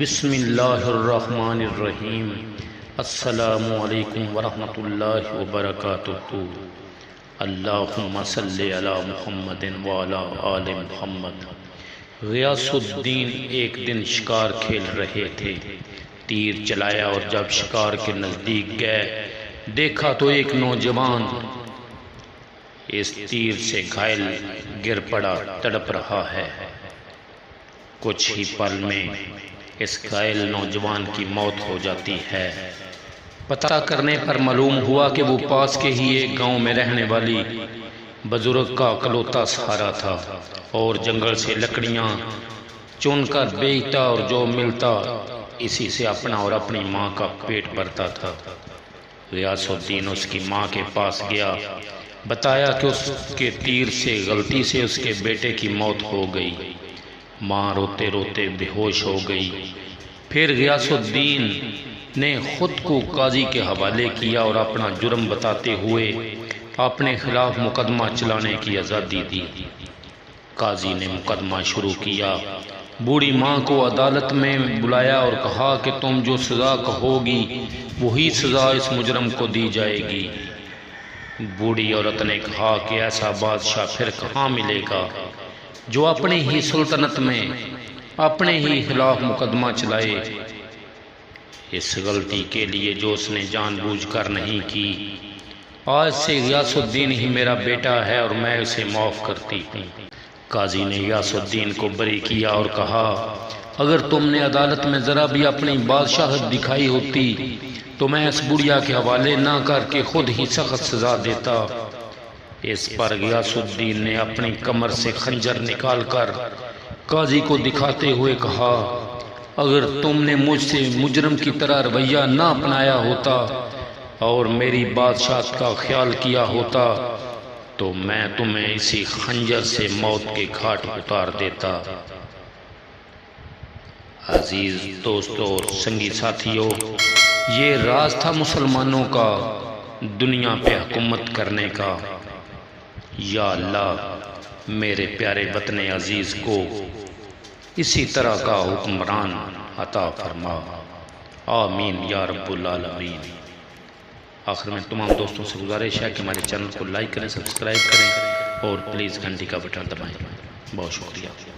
بسم اللہ الرحمن الرحیم۔ السلام علیکم ورحمۃ اللہ وبرکاتہ۔ اللہم صلی علی محمد وعلی آل محمد۔ غیاث الدین ایک دن شکار کھیل رہے تھے۔ تیر چلایا اور جب شکار کے نزدیک گئے دیکھا تو ایک نوجوان اس تیر سے گھائل گر پڑا، تڑپ رہا ہے۔ کچھ ہی پل میں اس گھائل نوجوان کی موت ہو جاتی ہے۔ پتہ کرنے پر معلوم ہوا کہ وہ پاس کے ہی ایک گاؤں میں رہنے والی بزرگ کا اکلوتا سہارا تھا اور جنگل سے لکڑیاں چن کر بیچتا اور جو ملتا اسی سے اپنا اور اپنی ماں کا پیٹ بھرتا تھا۔ غیاث الدین اس کی ماں کے پاس گیا، بتایا کہ اس کے تیر سے غلطی سے اس کے بیٹے کی موت ہو گئی۔ ماں روتے روتے بے ہوش ہو گئی۔ پھر غیاث الدین نے خود کو قاضی کے حوالے کیا اور اپنا جرم بتاتے ہوئے اپنے خلاف مقدمہ چلانے کی آزادی دی۔ قاضی نے مقدمہ شروع کیا۔ بوڑھی ماں کو عدالت میں بلایا اور کہا کہ تم جو سزا کہو گی وہی سزا اس مجرم کو دی جائے گی۔ بوڑھی عورت نے کہا کہ ایسا بادشاہ پھر کہاں ملے گا جو اپنے ہی سلطنت میں اپنے ہی خلاف مقدمہ چلائے۔ اس غلطی کے لیے جو اس نے جان بوجھ کر نہیں کی، آج سے غیاث الدین ہی میرا بیٹا ہے اور میں اسے معاف کرتی ہوں۔ قاضی نے غیاث الدین کو بری کیا اور کہا اگر تم نے عدالت میں ذرا بھی اپنی بادشاہت دکھائی ہوتی تو میں اس بڑھیا کے حوالے نہ کر کے خود ہی سخت سزا دیتا۔ اس پر غیاث الدین نے اپنی کمر سے خنجر نکال کر قاضی کو دکھاتے ہوئے کہا اگر تم نے مجھ سے مجرم کی طرح رویہ نہ اپنایا ہوتا اور میری بادشاہت کا خیال کیا ہوتا تو میں تمہیں اسی خنجر سے موت کے گھاٹ اتار دیتا۔ عزیز دوستو اور سنگی ساتھیو، یہ راز تھا مسلمانوں کا دنیا پہ حکومت کرنے کا۔ یا اللہ میرے پیارے وطن عزیز کو اسی طرح کا حکمران عطا فرما، آمین یا رب العالمین۔ آخر میں تمام دوستوں سے گزارش ہے کہ ہمارے چینل کو لائک کریں، سبسکرائب کریں اور پلیز گھنٹی کا بٹن دبائیں۔ بہت شکریہ۔